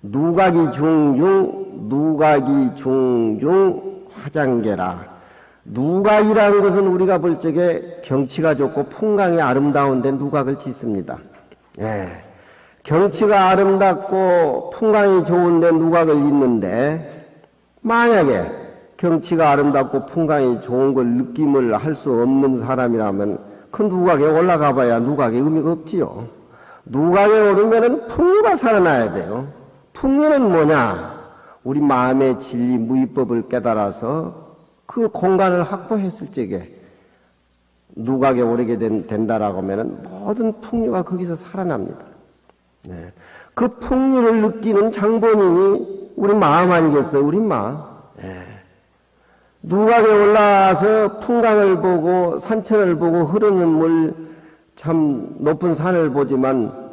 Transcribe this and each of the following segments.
누각이 중중 화장계라. 누각이라는 것은 우리가 볼 적에 경치가 좋고 풍광이 아름다운데 누각을 짓습니다. 예. 경치가 아름답고 풍광이 좋은데 누각을 짓는데, 만약에 경치가 아름답고 풍광이 좋은 걸 느낌을 할 수 없는 사람이라면 그 누각에 올라가 봐야 누각에 의미가 없지요. 누각에 오르면은 풍류가 살아나야 돼요. 풍류는 뭐냐? 우리 마음의 진리 무위법을 깨달아서 그 공간을 확보했을 적에 누각에 오르게 된다라고 하면은 모든 풍류가 거기서 살아납니다. 네. 그 풍류를 느끼는 장본인이 우리 마음 아니겠어요? 우리 마음. 네. 누각에 올라와서 풍광을 보고 산천을 보고 흐르는 물, 참 높은 산을 보지만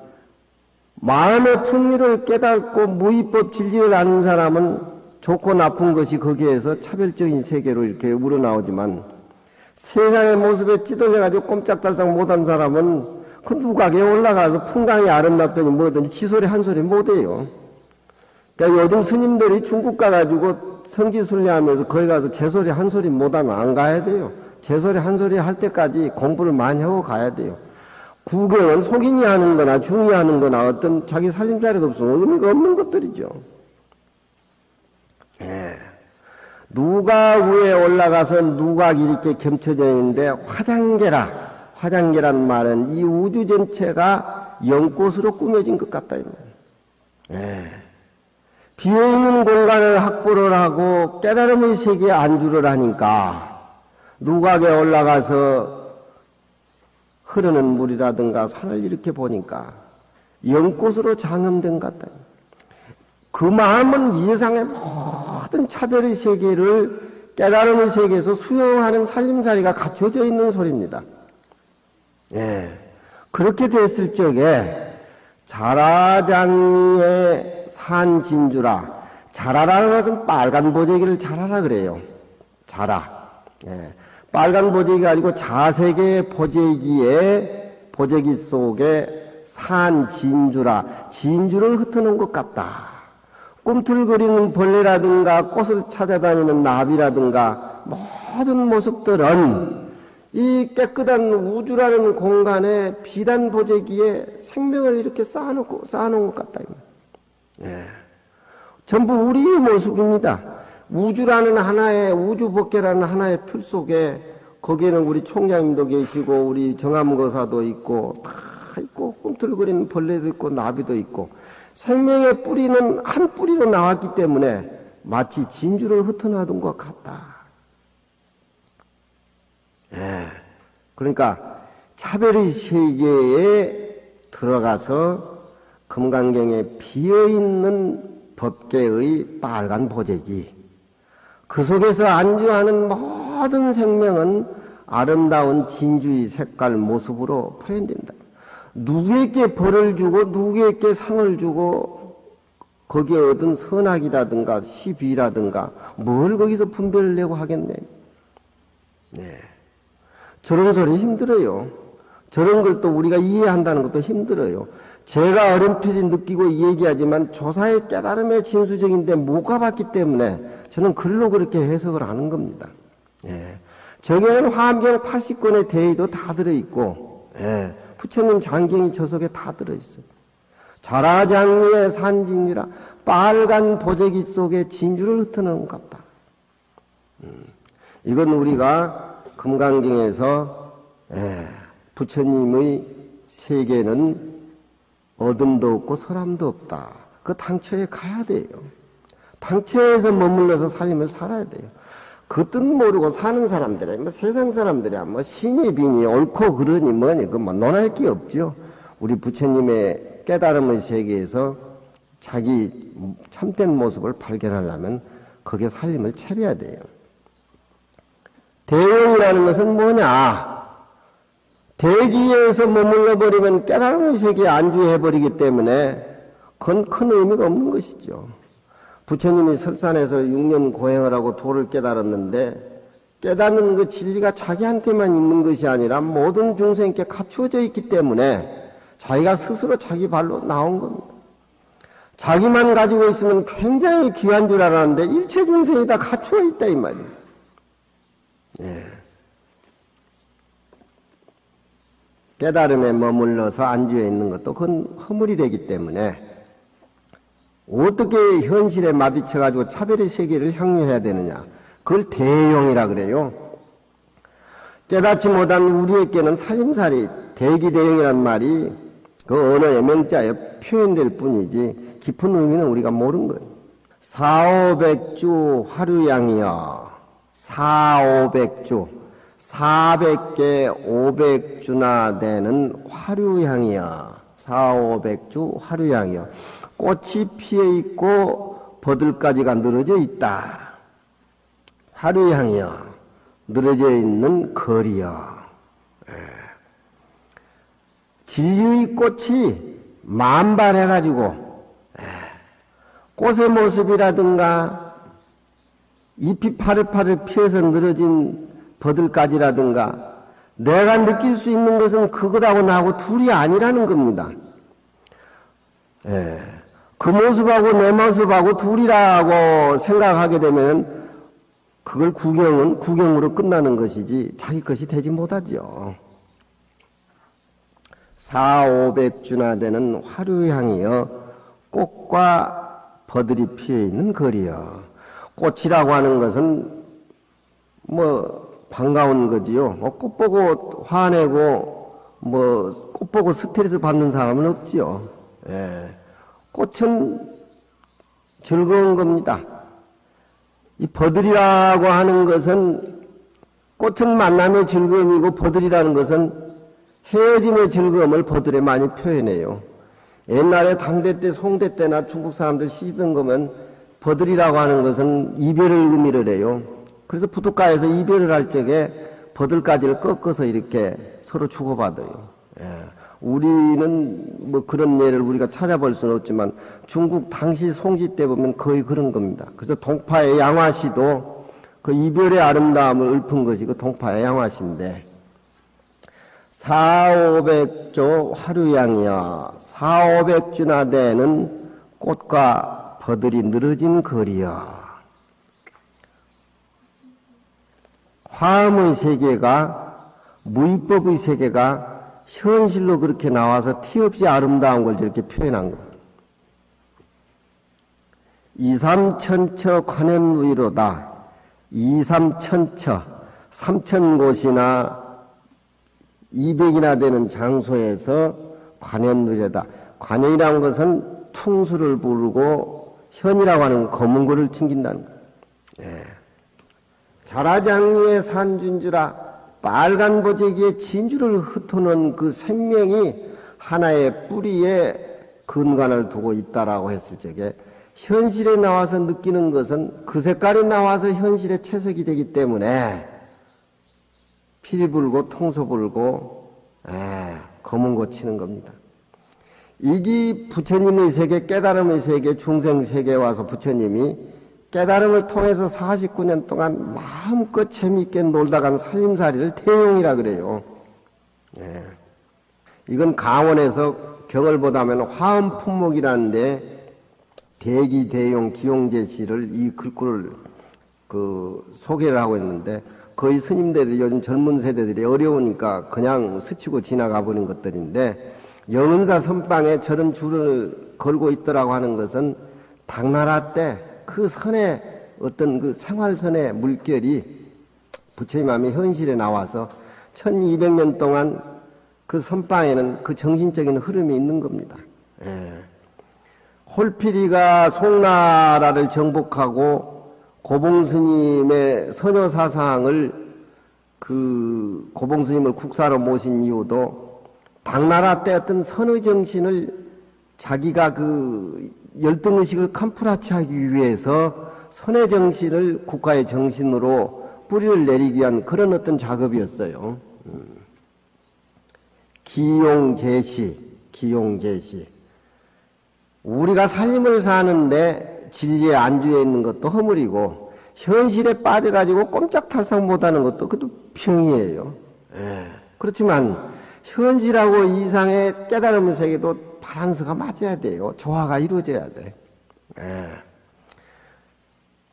마음의 풍류를 깨닫고 무위법 진리를 아는 사람은 좋고 나쁜 것이 거기에서 차별적인 세계로 이렇게 우러나오지만 세상의 모습에 찌들려가지고 꼼짝달싹 못한 사람은 그 누각에 올라가서 풍광이 아름답더니 뭐든지 지소리 한 소리 못해요. 그러니까 요즘 스님들이 중국 가가지고 성지순례하면서 거기 가서 제소리 한 소리 못하면 안 가야 돼요. 제소리 한 소리 할 때까지 공부를 많이 하고 가야 돼요. 구경은 속인이 하는 거나 중이 하는 거나 어떤 자기 살림살이가 없으면 의미가 없는 것들이죠. 예. 누각 위에 올라가서 누각이 이렇게 겸쳐져 있는데 화장계라. 화장계란 말은 이 우주 전체가 연꽃으로 꾸며진 것 같다. 예. 비어있는 공간을 확보를 하고 깨달음의 세계에 안주를 하니까 누각에 올라가서 흐르는 물이라든가 산을 이렇게 보니까 연꽃으로 장엄된 것 같다. 그 마음은 이 세상의 모든 차별의 세계를 깨달음의 세계에서 수용하는 살림살이가 갖춰져 있는 소리입니다. 예. 그렇게 됐을 적에 자라장리의 산진주라. 자라라는 것은 빨간 보재기를 자라라 그래요. 자라. 예. 빨간 보재기가 아니고 자색의 보재기 속에 산진주라. 진주를 흩어놓은 것 같다. 꿈틀거리는 벌레라든가 꽃을 찾아다니는 나비라든가 모든 모습들은 이 깨끗한 우주라는 공간에 비단 보재기에 생명을 이렇게 쌓아놓은 것 같다. 예. 전부 우리의 모습입니다. 우주라는 하나의, 우주법계라는 하나의 틀 속에 거기에는 우리 총장님도 계시고 우리 정암거사도 있고 다 있고 꿈틀거리는 벌레도 있고 나비도 있고 생명의 뿌리는 한 뿌리로 나왔기 때문에 마치 진주를 흩어놔둔 것 같다. 예. 그러니까 차별의 세계에 들어가서 금강경에 비어있는 법계의 빨간 보재기, 그 속에서 안주하는 모든 생명은 아름다운 진주의 색깔 모습으로 표현된다. 누구에게 벌을 주고 누구에게 상을 주고 거기에 얻은 선악이라든가 시비라든가 뭘 거기서 분별을 내고 하겠네. 네. 저런 소리 힘들어요. 저런 걸 또 우리가 이해한다는 것도 힘들어요. 제가 어렴풋이 느끼고 얘기하지만 조사의 깨달음의 진수적인데 못 가봤기 때문에 저는 글로 그렇게 해석을 하는 겁니다. 예. 저기에는 화엄경 80권의 대의도 다 들어있고, 예. 부처님 장경이 저 속에 다 들어있어요. 자라장류의 산진유라 빨간 보재기 속에 진주를 흩어놓은 것 같다. 이건 우리가 금강경에서 부처님의 세계는 어둠도 없고 서람도 없다. 그 당처에 가야 돼요. 당처에서 머물러서 삶을 살아야 돼요. 그 뜻 모르고 사는 사람들이야. 뭐 세상 사람들이야. 뭐 신이 비니 옳고 그러니 뭐니 그 뭐 논할 게 없죠. 우리 부처님의 깨달음의 세계에서 자기 참된 모습을 발견하려면 거기에 살림을 차려야 돼요. 대용이라는 것은 뭐냐? 대기에서 머물러 버리면 깨달음의 세계에 안주해 버리기 때문에 그건 큰 의미가 없는 것이죠. 부처님이 설산에서 6년 고행을 하고 도를 깨달았는데 깨닫는 그 진리가 자기한테만 있는 것이 아니라 모든 중생께 갖추어져 있기 때문에 자기가 스스로 자기 발로 나온 겁니다. 자기만 가지고 있으면 굉장히 귀한 줄 알았는데 일체 중생이 다 갖추어 있다 이 말이에요. 예. 깨달음에 머물러서 안주해 있는 것도 그건 허물이 되기 때문에 어떻게 현실에 마주쳐가지고 차별의 세계를 향유해야 되느냐. 그걸 대용이라 그래요. 깨닫지 못한 우리에게는 살림살이 대기대용이란 말이 그 언어의 명자에 표현될 뿐이지 깊은 의미는 우리가 모르는 거예요. 사오백주 화류양이여. 사오백주 400개 500주나 되는 화류향이여. 사오백주 화류향이여. 꽃이 피어 있고 버들가지가 늘어져 있다. 화류향이여. 늘어져 있는 거리여. 진리의 꽃이 만발해가지고 꽃의 모습이라든가 잎이 파릇파릇 피어서 늘어진 버들가지라든가 내가 느낄 수 있는 것은 그것하고 나하고 둘이 아니라는 겁니다. 그 모습하고 내 모습하고 둘이라고 생각하게 되면 그걸 구경은 구경으로 끝나는 것이지 자기 것이 되지 못하죠. 400~500주나 되는 화류향이여 꽃과 버들이 피어 있는 거리여. 꽃이라고 하는 것은 반가운 거지요. 꽃 보고 화내고 꽃 보고 스트레스 받는 사람은 없지요. 꽃은 즐거운 겁니다. 이 버들이라고 하는 것은 꽃은 만남의 즐거움이고 버들이라는 것은 헤어짐의 즐거움을 버들에 많이 표현해요. 옛날에 당대 때 송대 때나 중국 사람들 시던 거면 버들이라고 하는 것은 이별을 의미를 해요. 그래서 부둣가에서 이별을 할 적에 버들가지를 꺾어서 이렇게 서로 주고받아요. 우리는 그런 예를 우리가 찾아볼 수는 없지만 중국 당시 송지 때 보면 거의 그런 겁니다. 그래서 동파의 양화시도 그 이별의 아름다움을 읊은 것이 그 동파의 양화시인데 400~500조 화류양이여. 400~500주나 되는 꽃과 버들이 늘어진 거리여. 화음의 세계가 무위법의 세계가 현실로 그렇게 나와서 티없이 아름다운 걸 저렇게 표현한 거예요. 이삼천처 관현누이로다. 이삼천처 3000곳이나 200이나 되는 장소에서 관현누이로다. 관현이라는 것은 퉁수를 부르고 현이라고 하는 검은 거를 튕긴다는 거예요. 자라장류의 산준주라. 빨간 보재기에 진주를 흩어놓은 그 생명이 하나의 뿌리에 근간을 두고 있다라고 했을 적에 현실에 나와서 느끼는 것은 그 색깔이 나와서 현실에 채석이 되기 때문에 피리 불고 통소 불고 검은 고 치는 겁니다. 이게 부처님의 세계, 깨달음의 세계, 중생 세계에 와서 부처님이 깨달음을 통해서 49년 동안 마음껏 재미있게 놀다 간 살림살이를 태용이라 그래요. 이건 강원에서 경을 보다면 화음 품목이라는데 대기, 대용, 기용제시를 이 글꼴을 소개를 하고 있는데 거의 스님들이 요즘 젊은 세대들이 어려우니까 그냥 스치고 지나가 버린 것들인데 영은사 선방에 저런 줄을 걸고 있더라고 하는 것은 당나라 때 그 선의 어떤 그 생활선의 물결이 부처님 마음이 현실에 나와서 1200년 동안 그 선방에는 그 정신적인 흐름이 있는 겁니다. 홀피리가 송나라를 정복하고 고봉스님의 선효사상을 고봉스님을 국사로 모신 이유도 당나라 때 어떤 선의정신을 자기가 열등의식을 캄프라치하기 위해서 선의정신을 국가의 정신으로 뿌리를 내리기 위한 그런 어떤 작업이었어요. 기용제시. 우리가 삶을 사는데 진리에 안주해 있는 것도 허물이고 현실에 빠져가지고 꼼짝달싹 못하는 것도 그것도 병이에요. 그렇지만 현실하고 이상의 깨달음의 세계도 바란스가 맞아야 돼요. 조화가 이루어져야 돼. 예.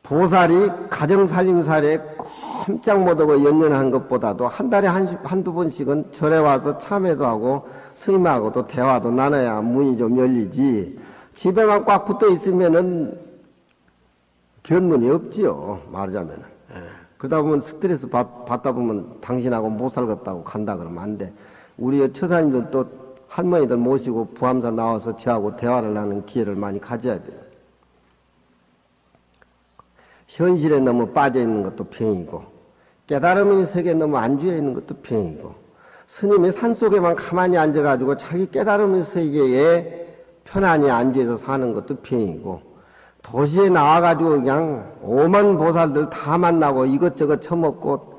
보살이 가정살림살에 꼼짝 못하고 연연한 것보다도 한 달에 한두 번씩은 절에 와서 참회도 하고 스님하고도 대화도 나눠야 문이 좀 열리지. 집에만 꽉 붙어 있으면은 견문이 없지요. 말하자면은. 예. 그러다 보면 스트레스 받다 보면 당신하고 못 살겠다고 간다 그러면 안 돼. 우리 처사님들도 할머니들 모시고 부암사 나와서 저하고 대화를 하는 기회를 많이 가져야 돼요. 현실에 너무 빠져 있는 것도 병이고, 깨달음의 세계에 너무 안주해 있는 것도 병이고, 스님이 산속에만 가만히 앉아가지고 자기 깨달음의 세계에 편안히 앉아서 사는 것도 병이고, 도시에 나와가지고 그냥 오만 보살들 다 만나고 이것저것 처먹고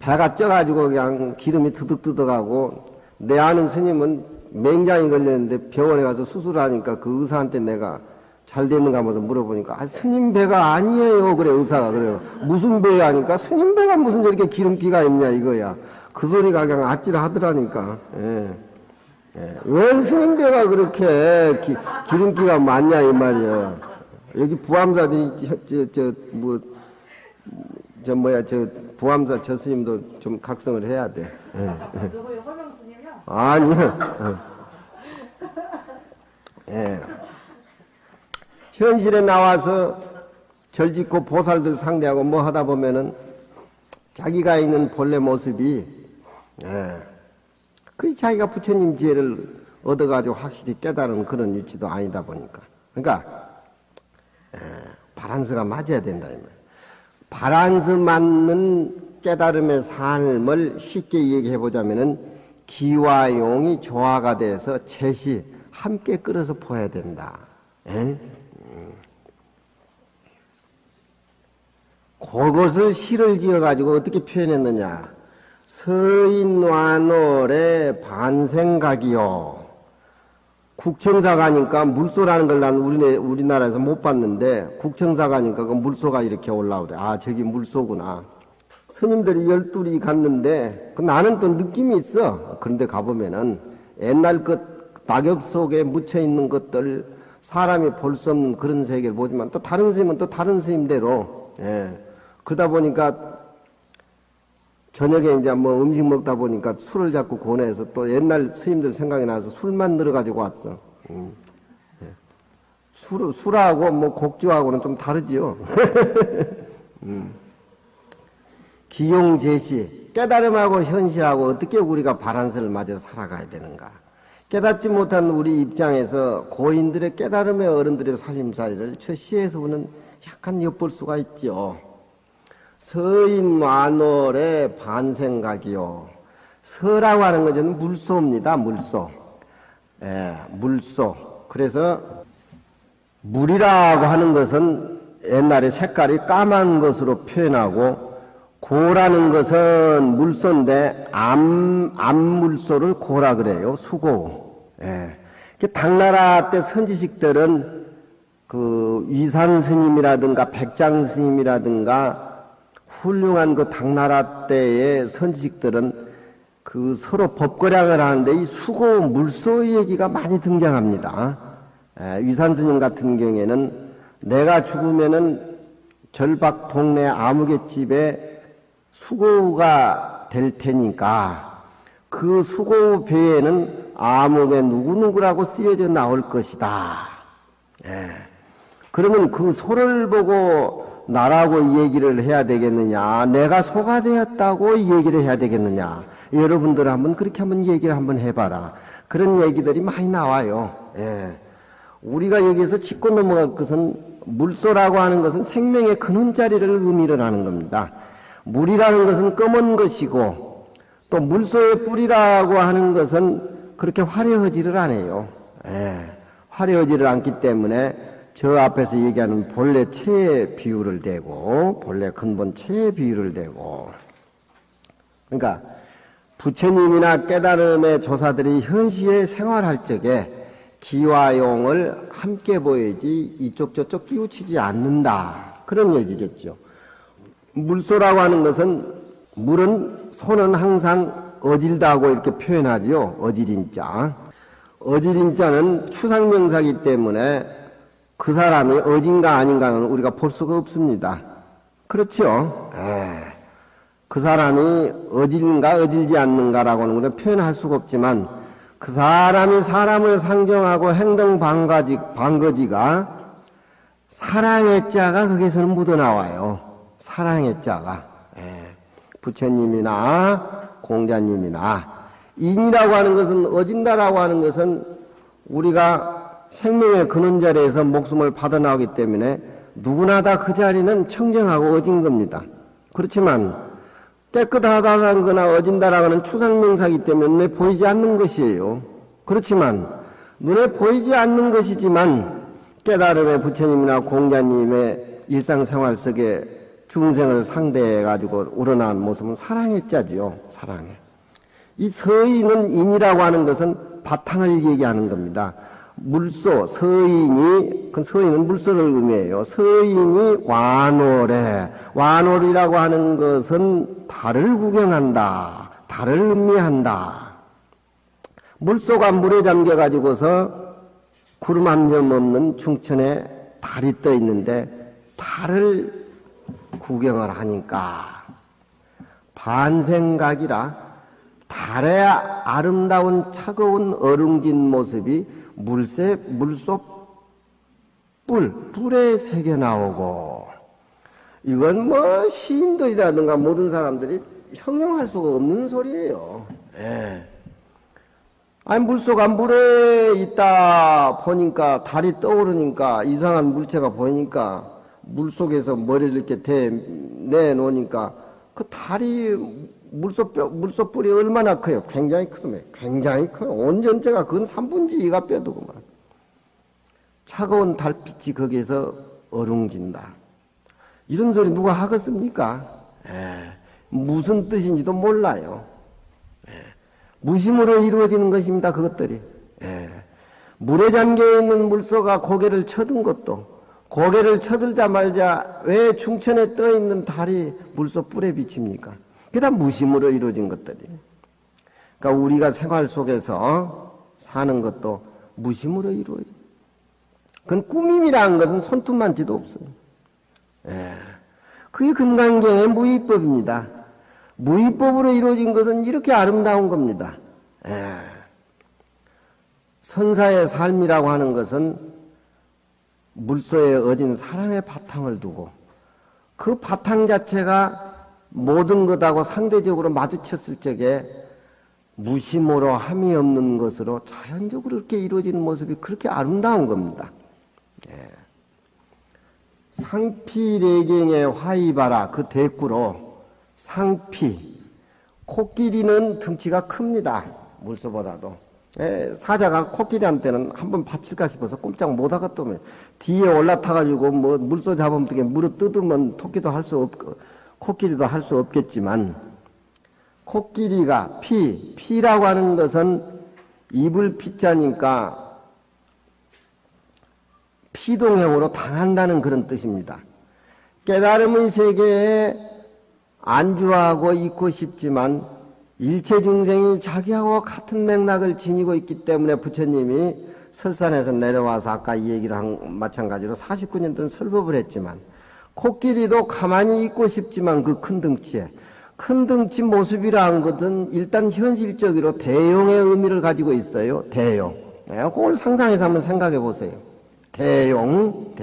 배가 쪄가지고 그냥 기름이 드득드득하고, 내 아는 스님은 맹장이 걸렸는데 병원에 가서 수술하니까 그 의사한테 내가 잘 됐는가 하면서 물어보니까, 아, 스님 배가 아니에요. 그래, 의사가. 그래요. 무슨 배야 하니까, 스님 배가 무슨 저렇게 기름기가 있냐, 이거야. 그 소리가 그냥 아찔하더라니까. 예. 예. 왜 스님 배가 그렇게 기름기가 많냐, 이 말이야. 여기 부암사들이, 부암사 저 스님도 좀 각성을 해야 돼. 예. 누구요? 허명 스님이요? 아니요. 예. 현실에 나와서 절 짓고 보살들 상대하고 뭐 하다 보면은 자기가 있는 본래 모습이, 그 자기가 부처님 지혜를 얻어가지고 확실히 깨달은 그런 위치도 아니다 보니까. 그러니까, 바란스가 맞아야 된다, 이 말. 바란스 맞는 깨달음의 삶을 쉽게 얘기해 보자면은 기와 용이 조화가 돼서 셋이 함께 끌어서 보아야 된다. 그것을 시를 지어가지고 어떻게 표현했느냐. 서인완월의 반생각이요. 국청사 가니까 물소라는 걸 난 우리나라에서 못 봤는데, 국청사 가니까 그 물소가 이렇게 올라오대. 아, 저기 물소구나. 스님들이 12이 갔는데, 나는 또 느낌이 있어. 그런데 가보면은, 옛날 낙엽 속에 묻혀있는 것들, 사람이 볼 수 없는 그런 세계를 보지만, 또 다른 스님은 또 다른 스님대로, 그러다 보니까 저녁에 이제 뭐 음식 먹다 보니까 술을 자꾸 권해서 또 옛날 스님들 생각이 나서 술만 늘어가지고 왔어. 술하고 뭐 곡주하고는 좀 다르지요. 기용제시, 깨달음하고 현실하고 어떻게 우리가 바란스를 맞아 살아가야 되는가. 깨닫지 못한 우리 입장에서 고인들의 깨달음의 어른들의 살림살이를 저 시에서 보는 약간 엿볼 수가 있죠. 서인완월의 반생각이요. 서라고 하는 것은 물소입니다. 물소. 물소. 그래서 물이라고 하는 것은 옛날에 색깔이 까만 것으로 표현하고, 고라는 것은 물소인데 암물소를 고라 그래요. 수고. 당나라 때 선지식들은 그 위산 스님이라든가 백장 스님이라든가 훌륭한 그 당나라 때의 선지식들은 그 서로 법거량을 하는데 이 수고 물소 얘기가 많이 등장합니다. 위산 스님 같은 경우에는 내가 죽으면은 절박 동네 아무갯집에 수고가 될 테니까 그 수고 배에는 아무개 누구누구라고 쓰여져 나올 것이다. 그러면 그 소를 보고 나라고 얘기를 해야 되겠느냐, 내가 소가 되었다고 얘기를 해야 되겠느냐. 여러분들 한번 그렇게 한번 얘기를 한번 해봐라. 그런 얘기들이 많이 나와요. 우리가 여기서 짚고 넘어갈 것은 물소라고 하는 것은 생명의 근원자리를 의미를 하는 겁니다. 물이라는 것은 검은 것이고 또 물소의 뿌리라고 하는 것은 그렇게 화려하지를 않아요. 화려하지를 않기 때문에 저 앞에서 얘기하는 본래 체의 비유를 대고 본래 근본 체의 비유를 대고, 그러니까 부처님이나 깨달음의 조사들이 현시에 생활할 적에 기와 용을 함께 보여야지 이쪽 저쪽 끼우치지 않는다, 그런 얘기겠죠. 물소라고 하는 것은 물은 소는 항상 어질다고 이렇게 표현하지요. 어질인자. 어질인자는 추상명사이기 때문에 그 사람이 어진가 아닌가는 우리가 볼 수가 없습니다. 그렇죠? 그 사람이 어질인가 어질지 않는가라고는 우리가 표현할 수가 없지만 그 사람이 사람을 상정하고 행동 방거지가 사랑의 자가 거기서는 묻어나와요. 사랑의 자가. 부처님이나 공자님이나 인이라고 하는 것은 어진다라고 하는 것은 우리가 생명의 근원 자리에서 목숨을 받아나오기 때문에 누구나 다 그 자리는 청정하고 어진 겁니다. 그렇지만 깨끗하다는 거나 어진다라고 하는 추상명사이기 때문에 눈에 보이지 않는 것이에요. 그렇지만 눈에 보이지 않는 것이지만 깨달음의 부처님이나 공자님의 일상생활 속에 중생을 상대해가지고 우러나온 모습은 사랑의 자지요. 사랑의. 이 서인은 인이라고 하는 것은 바탕을 얘기하는 겁니다. 물소, 서인이, 그 서인은 물소를 의미해요. 서인이 완월해. 완월이라고 하는 것은 달을 구경한다. 달을 음미한다. 물소가 물에 잠겨가지고서 구름 한 점 없는 중천에 달이 떠 있는데 달을 구경을 하니까 반생각이라 달의 아름다운 차가운 어룽진 모습이 물소 불에 새겨 나오고 이건 뭐 시인들이라든가 모든 사람들이 형용할 수가 없는 소리예요. 아니 물소가 물에 있다 보니까 달이 떠오르니까 이상한 물체가 보이니까 물속에서 머리를 이렇게 내놓으니까 그 달이 물소 뿔이 얼마나 커요? 굉장히 크더만. 굉장히 커요. 온 전체가 그건 3분의 2가 뼈두고만. 차가운 달빛이 거기에서 어룽진다. 이런 소리 누가 하겠습니까? 무슨 뜻인지도 몰라요. 무심으로 이루어지는 것입니다. 그것들이. 물에 잠겨있는 물소가 고개를 쳐든 것도 고개를 쳐들자마자 왜 중천에 떠있는 달이 물소 뿔에 비칩니까? 그게 다 무심으로 이루어진 것들이. 그러니까 우리가 생활 속에서 사는 것도 무심으로 이루어져. 그건 꾸밈이라는 것은 손톱만치도 없어요. 그게 금강경의 무위법입니다. 무위법으로 이루어진 것은 이렇게 아름다운 겁니다. 선사의 삶이라고 하는 것은 물소에 어진 사랑의 바탕을 두고 그 바탕 자체가 모든 것하고 상대적으로 마주쳤을 적에 무심으로 함이 없는 것으로 자연적으로 이렇게 이루어지는 모습이 그렇게 아름다운 겁니다. 상피래경의 화이바라 그 대꾸로 상피 코끼리는 등치가 큽니다. 물소보다도. 사자가 코끼리한테는 한번 받칠까 싶어서 꼼짝 못하겠다면 뒤에 올라타가지고 뭐 물소 잡으면 어떻게 물어 뜯으면 토끼도 할 수 없고 코끼리도 할 수 없겠지만 코끼리가 피라고 하는 것은 입을 피자니까 피동형으로 당한다는 그런 뜻입니다. 깨달음의 세계에 안주하고 있고 싶지만 일체 중생이 자기하고 같은 맥락을 지니고 있기 때문에 부처님이 설산에서 내려와서 아까 이 얘기를 한 마찬가지로 49년 동안 설법을 했지만 코끼리도 가만히 있고 싶지만 그 큰 덩치에 큰 덩치 모습이라는 것은 일단 현실적으로 대용의 의미를 가지고 있어요. 대용. 그걸 상상해서 한번 생각해 보세요. 대용.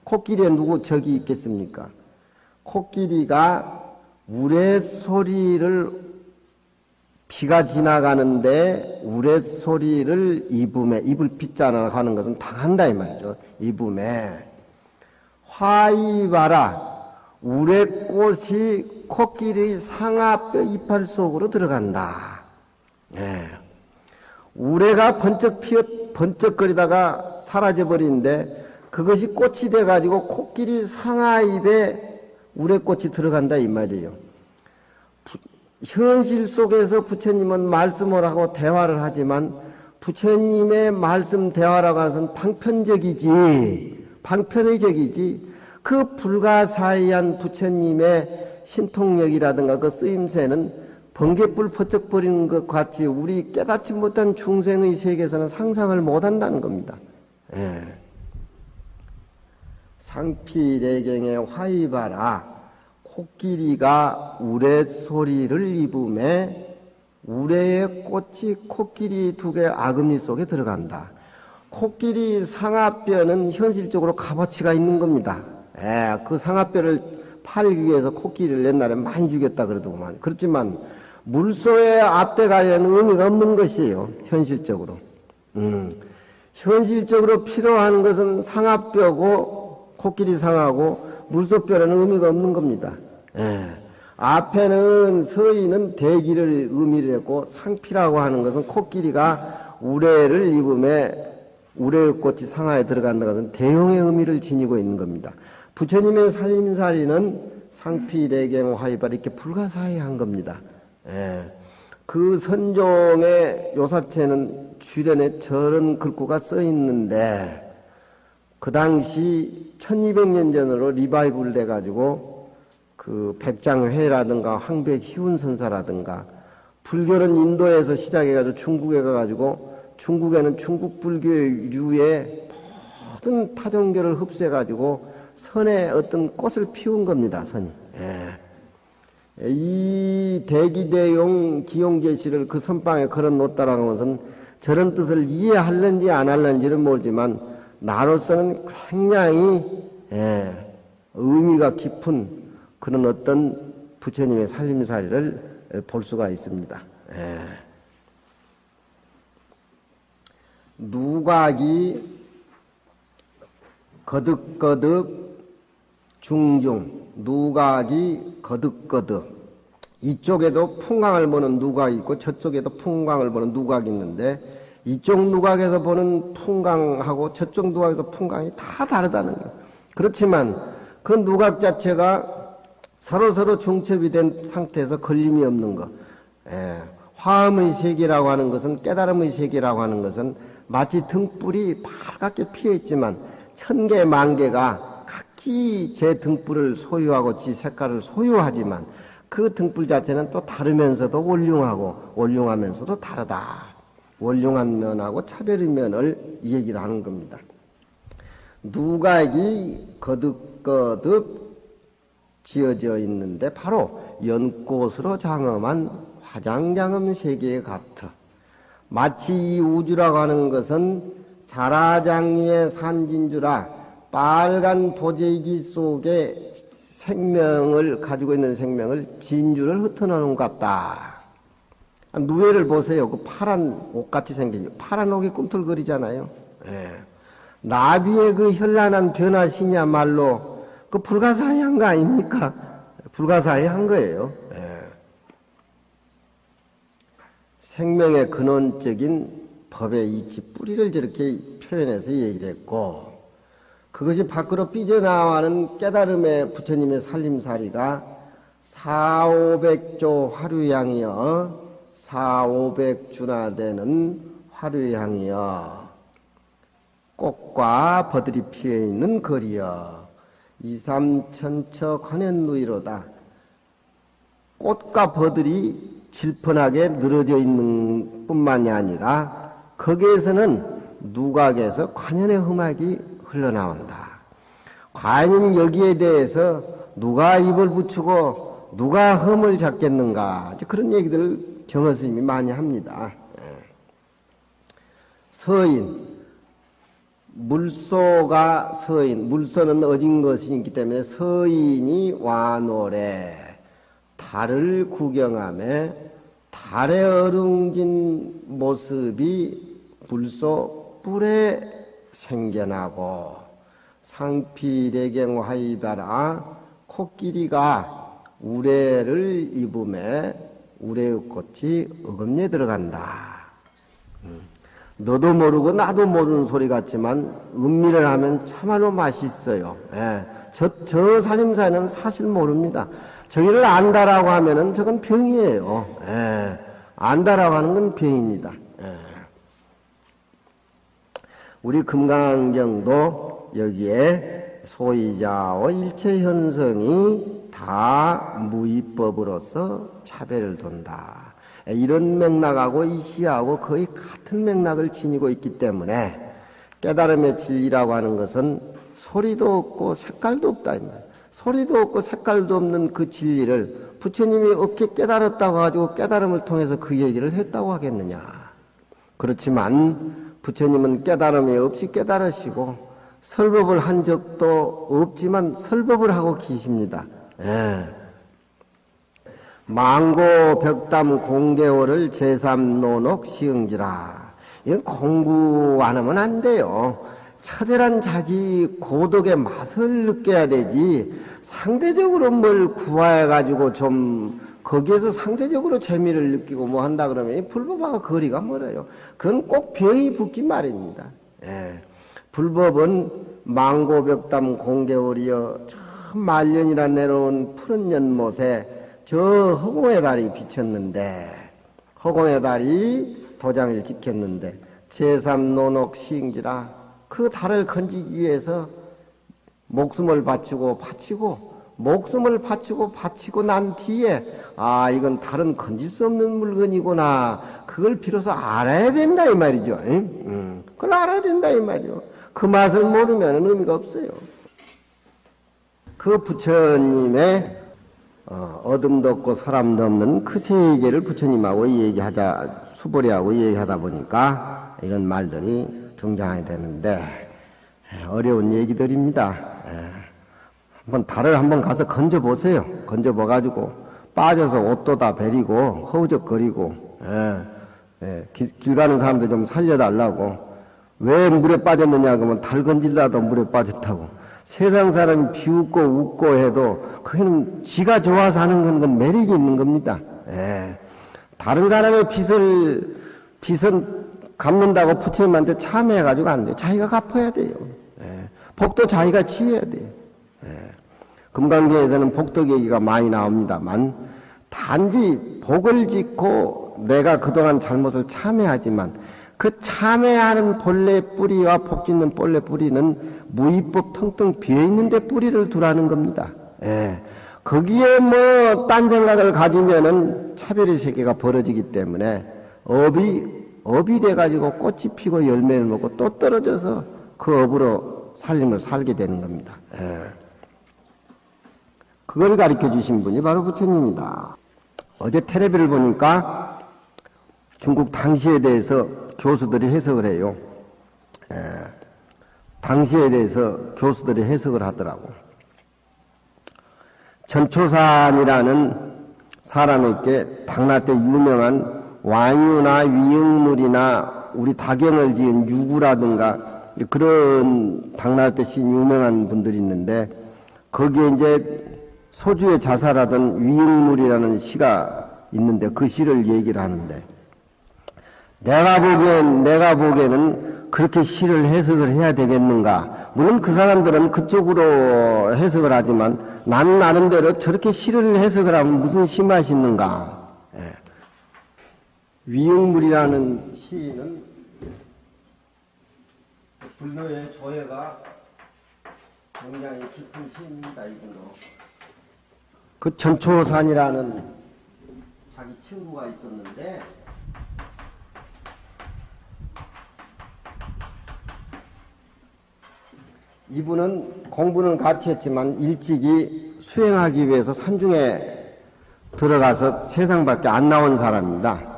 코끼리에 누구 적이 있겠습니까? 코끼리가 우레소리를 피가 지나가는데 우레소리를 입을 빗자나 하는 것은 당한다 이 말이죠. 입음에 화이바라 우레꽃이 코끼리 상아뼈 이빨 속으로 들어간다. 우레가 번쩍거리다가 사라져버리는데 그것이 꽃이 돼가지고 코끼리 상아입에 우레꽃이 들어간다 이 말이에요. 현실 속에서 부처님은 말씀을 하고 대화를 하지만 부처님의 말씀 대화라고 하는 것은 방편의적이지 그 불가사의한 부처님의 신통력이라든가 그 쓰임새는 번개불 퍼쩍 버리는 것 같이 우리 깨닫지 못한 중생의 세계에서는 상상을 못한다는 겁니다. 예. 상피래경에 화이바라 코끼리가 우레소리를 입음에 우레의 꽃이 코끼리 두 개 아금니 속에 들어간다. 코끼리 상아뼈는 현실적으로 값어치가 있는 겁니다. 예, 그 상아뼈를 팔기 위해서 코끼리를 옛날에 많이 죽였다 그러더구만. 그렇지만 물소의 앞대 가려는 의미가 없는 것이에요. 현실적으로. 현실적으로 필요한 것은 상아뼈고 코끼리 상하고 물소뼈라는 의미가 없는 겁니다. 예. 앞에는 서인은 대기를 의미를 했고 상피라고 하는 것은 코끼리가 우레를 입음에 우레의 꽃이 상하에 들어간다는 것은 대용의 의미를 지니고 있는 겁니다. 부처님의 살림살이는 상피래경 화이발 이렇게 불가사의한 겁니다. 예. 그 선종의 요사체는 주련에 저런 글구가 써 있는데 그 당시 1200년 전으로 리바이블 돼가지고 그 백장회라든가 황백 희운선사라든가 불교는 인도에서 시작해가지고 중국에 가가지고 중국에는 중국 불교의 류의 모든 타종교를 흡수해가지고 선에 어떤 꽃을 피운 겁니다. 선이. 예. 이 대기대용 기용제시를 그 선방에 걸어놓았다는 것은 저런 뜻을 이해할는지 안 할는지는 모르지만 나로서는 굉장히 의미가 깊은 그런 어떤 부처님의 살림살이를 볼 수가 있습니다. 누각이 거듭거듭 중중, 누각이 거듭거듭. 이쪽에도 풍광을 보는 누각이 있고 저쪽에도 풍광을 보는 누각이 있는데 이쪽 누각에서 보는 풍광하고 저쪽 누각에서 풍광이 다 다르다는 거예요. 그렇지만 그 누각 자체가 서로 중첩이 된 상태에서 걸림이 없는 것. 화음의 세계라고 하는 것은 깨달음의 세계라고 하는 것은 마치 등불이 빨갛게 피어있지만 1000개, 10,000개가 각기 제 등불을 소유하고 지 색깔을 소유하지만 그 등불 자체는 또 다르면서도 원륭하고 원륭하면서도 다르다. 원륭한 면하고 차별의 면을 이 얘기를 하는 겁니다. 누각이 거듭거듭 지어져 있는데 바로 연꽃으로 장엄한 화장장엄 세계에 같아. 마치 이 우주라고 하는 것은 자라장류의 산진주라 빨간 도제기 속에 생명을 가지고 있는 생명을 진주를 흩어놓은 것 같다. 누에를 보세요. 그 파란 옷같이 생긴 파란 옷이 꿈틀거리잖아요. 나비의 그 현란한 변화시냐말로 그 불가사의한 거 아닙니까? 불가사의한 거예요. 생명의 근원적인 법의 이치 뿌리를 저렇게 표현해서 얘기를 했고 그것이 밖으로 삐져나와는 깨달음의 부처님의 살림살이가 4,500조 화류향이여 4,500주나 화류향이여 꽃과 버들이 피어있는 거리여 2,3천처 관현누이로다. 꽃과 버들이 질펀하게 늘어져 있는 뿐만이 아니라 거기에서는 누각에서 관현의 흠악이 흘러나온다. 과연 여기에 대해서 누가 입을 붙이고 누가 흠을 잡겠는가 그런 얘기들을 경허스님이 많이 합니다. 서인 물소가 서인 물소는 어진 것이 있기 때문에 서인이 와노래 달을 구경하며 달에 어룽진 모습이 물소 뿔에 생겨나고 상피래경 화이바라 코끼리가 우레를 입음에 우레의 꽃이 어금니에 들어간다. 너도 모르고 나도 모르는 소리 같지만 음미를 하면 참말로 맛있어요. 저 살림살이는 사실 모릅니다. 저기를 안다라고 하면은 저건 병이에요. 안다라고 하는 건 병입니다. 우리 금강경도 여기에 소이자와 일체 현성이 다 무위법으로서 차별을 둔다. 이런 맥락하고 이 시하고 거의 같은 맥락을 지니고 있기 때문에 깨달음의 진리라고 하는 것은 소리도 없고 색깔도 없다. 이 말이에요. 소리도 없고 색깔도 없는 그 진리를 부처님이 어떻게 깨달았다고 가지고 깨달음을 통해서 그 얘기를 했다고 하겠느냐. 그렇지만 부처님은 깨달음이 없이 깨달으시고 설법을 한 적도 없지만 설법을 하고 계십니다. 예. 망고 벽담 공개월을 제3노녹 시응지라. 이건 공부 안 하면 안 돼요. 처절한 자기 고독의 맛을 느껴야 되지, 상대적으로 뭘 구화해가지고 좀 거기에서 상대적으로 재미를 느끼고 뭐 한다 그러면 불법하고 거리가 멀어요. 그건 꼭 병이 붙기 마련입니다. 예. 불법은 망고벽담 공개월이여 저 말년이라 내려온 푸른 연못에 저 허공의 달이 비쳤는데, 허공의 달이 도장을 지켰는데 제3노녹 시행지라, 그 달을 건지기 위해서 목숨을 바치고 목숨을 바치고 난 뒤에 아, 이건 달은 건질 수 없는 물건이구나, 그걸 비로소 알아야 된다 이 말이죠. 그걸 알아야 된다 이 말이죠. 그 맛을 모르면 의미가 없어요. 그 부처님의 어둠도 없고 사람도 없는 그 세계를 부처님하고 얘기하자, 수보리하고 얘기하다 보니까 이런 말들이 등장하게 되는데, 어려운 얘기들입니다. 한번 달을 한번 가서 건져보세요. 건져봐가지고 빠져서 옷도 다 베리고 허우적거리고, 길 가는 사람들 좀 살려달라고. 왜 물에 빠졌느냐 그러면 달 건질라도 물에 빠졌다고. 세상 사람이 비웃고 웃고 해도 그게는 지가 좋아서 하는 건 매력이 있는 겁니다. 다른 사람의 빚은 갚는다고 부처님한테 참여해가지고 안 돼요. 자기가 갚아야 돼요. 복도 자기가 지어야 돼요. 금강경에서는 복덕 얘기가 많이 나옵니다만, 단지 복을 짓고 내가 그동안 잘못을 참여하지만 그 참여하는 본래 뿌리와 복 짓는 본래 뿌리는 무위법 텅텅 비어있는데 뿌리를 두라는 겁니다. 거기에 뭐 딴 생각을 가지면은 차별의 세계가 벌어지기 때문에 업이 돼가지고 꽃이 피고 열매를 먹고 또 떨어져서 그 업으로 삶을 살게 되는 겁니다. 그걸 가르쳐 주신 분이 바로 부처님이다. 어제 텔레비를 보니까 중국 당시에 대해서 교수들이 해석을 해요. 당시에 대해서 교수들이 해석을 하더라고. 전초산이라는 사람에게 당나 때 유명한 왕유나 위응물이나 우리 다경을 지은 유구라든가 그런 당나 때 신 유명한 분들이 있는데, 거기에 이제 소주의 자사라던 위응물이라는 시가 있는데 그 시를 얘기를 하는데, 내가 보기에는 그렇게 시를 해석을 해야 되겠는가. 물론 그 사람들은 그쪽으로 해석을 하지만 나는 나름대로 저렇게 시를 해석을 하면 무슨 시맛이 있는가. 위응물이라는 시는 불교의 조예가 굉장히 깊은 시입니다. 이분도. 그 전초산이라는 자기 친구가 있었는데, 이분은 공부는 같이 했지만 일찍이 수행하기 위해서 산중에 들어가서 세상밖에 안 나온 사람입니다.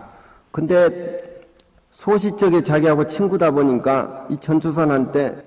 근데 소시적에 자기하고 친구다 보니까 이 전초산한테